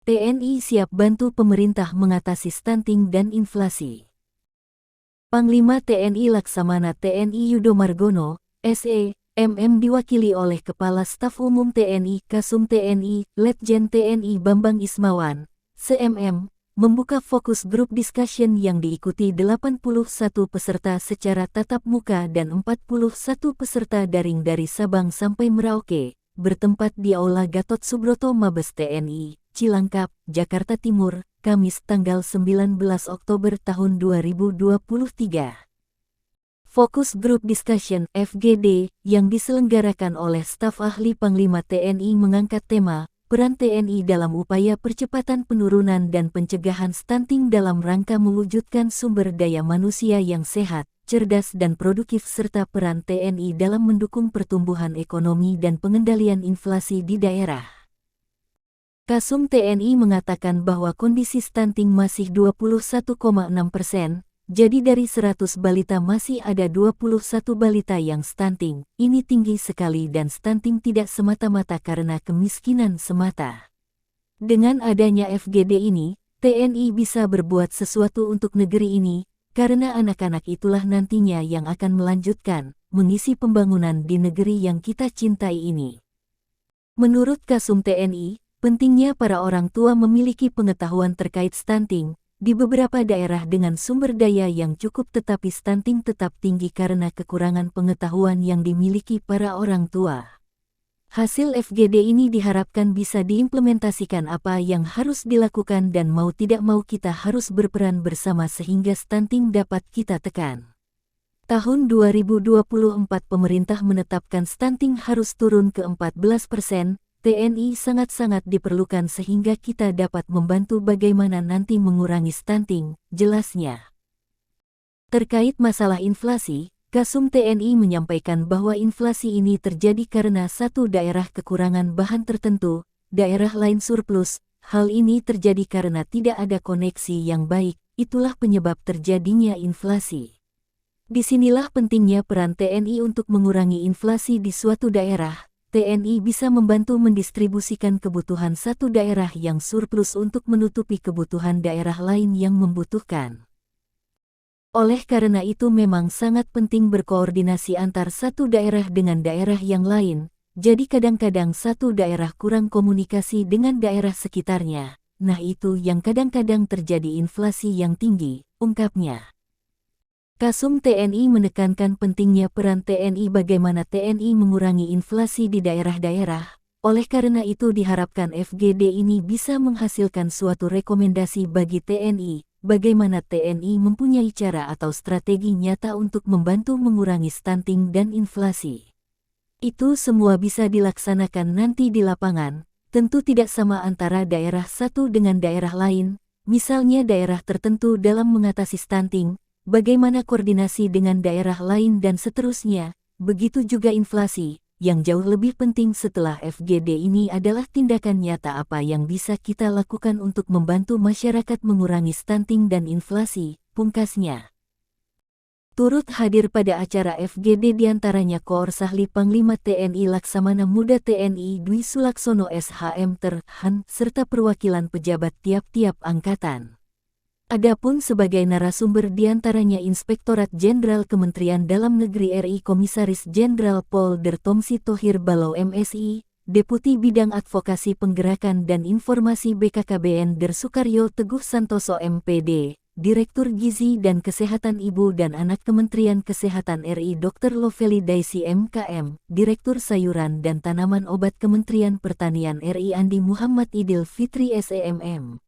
TNI siap bantu pemerintah mengatasi stunting dan inflasi. Panglima TNI Laksamana TNI Yudo Margono, SE, MM diwakili oleh Kepala Staf Umum TNI Kasum TNI, Letjen TNI Bambang Ismawan, CMM, membuka fokus grup discussion yang diikuti 81 peserta secara tatap muka dan 41 peserta daring dari Sabang sampai Merauke, bertempat di Aula Gatot Subroto Mabes TNI, Cilangkap, Jakarta Timur, Kamis tanggal 19 Oktober tahun 2023. Fokus Group Discussion (FGD) yang diselenggarakan oleh staf ahli Panglima TNI mengangkat tema peran TNI dalam upaya percepatan penurunan dan pencegahan stunting dalam rangka mewujudkan sumber daya manusia yang sehat, cerdas dan produktif serta peran TNI dalam mendukung pertumbuhan ekonomi dan pengendalian inflasi di daerah. Kasum TNI mengatakan bahwa kondisi stunting masih 21,6%. Jadi dari 100 balita masih ada 21 balita yang stunting. Ini tinggi sekali dan stunting tidak semata-mata karena kemiskinan semata. Dengan adanya FGD ini, TNI bisa berbuat sesuatu untuk negeri ini, karena anak-anak itulah nantinya yang akan melanjutkan, mengisi pembangunan di negeri yang kita cintai ini. Menurut Kasum TNI, pentingnya para orang tua memiliki pengetahuan terkait stunting. Di beberapa daerah dengan sumber daya yang cukup tetapi stunting tetap tinggi karena kekurangan pengetahuan yang dimiliki para orang tua. Hasil FGD ini diharapkan bisa diimplementasikan apa yang harus dilakukan dan mau tidak mau kita harus berperan bersama sehingga stunting dapat kita tekan. Tahun 2024 pemerintah menetapkan stunting harus turun ke 14%. TNI sangat-sangat diperlukan sehingga kita dapat membantu bagaimana nanti mengurangi stunting, jelasnya. Terkait masalah inflasi, Kasum TNI menyampaikan bahwa inflasi ini terjadi karena satu daerah kekurangan bahan tertentu, daerah lain surplus. Hal ini terjadi karena tidak ada koneksi yang baik, itulah penyebab terjadinya inflasi. Disinilah pentingnya peran TNI untuk mengurangi inflasi di suatu daerah. TNI bisa membantu mendistribusikan kebutuhan satu daerah yang surplus untuk menutupi kebutuhan daerah lain yang membutuhkan. Oleh karena itu memang sangat penting berkoordinasi antar satu daerah dengan daerah yang lain, jadi kadang-kadang satu daerah kurang komunikasi dengan daerah sekitarnya. Nah itu yang kadang-kadang terjadi inflasi yang tinggi, ungkapnya. Kasum TNI menekankan pentingnya peran TNI bagaimana TNI mengurangi inflasi di daerah-daerah. Oleh karena itu diharapkan FGD ini bisa menghasilkan suatu rekomendasi bagi TNI, bagaimana TNI mempunyai cara atau strategi nyata untuk membantu mengurangi stunting dan inflasi. Itu semua bisa dilaksanakan nanti di lapangan, tentu tidak sama antara daerah satu dengan daerah lain, misalnya daerah tertentu dalam mengatasi stunting, bagaimana koordinasi dengan daerah lain dan seterusnya, begitu juga inflasi. Yang jauh lebih penting setelah FGD ini adalah tindakan nyata apa yang bisa kita lakukan untuk membantu masyarakat mengurangi stunting dan inflasi, pungkasnya. Turut hadir pada acara FGD diantaranya Koor Sahli Panglima TNI Laksamana Muda TNI Dwi Sulaksono SHM Terhan, serta perwakilan pejabat tiap-tiap angkatan. Adapun sebagai narasumber diantaranya Inspektorat Jenderal Kementerian Dalam Negeri RI Komisaris Jenderal Pol Dertom Sitohir Balau MSI, Deputi Bidang Advokasi Penggerakan dan Informasi BKKBN Der Sukaryo Teguh Santoso MPD, Direktur Gizi dan Kesehatan Ibu dan Anak Kementerian Kesehatan RI Dr. Lovely Daisy MKM, Direktur Sayuran dan Tanaman Obat Kementerian Pertanian RI Andi Muhammad Idil Fitri SEMM.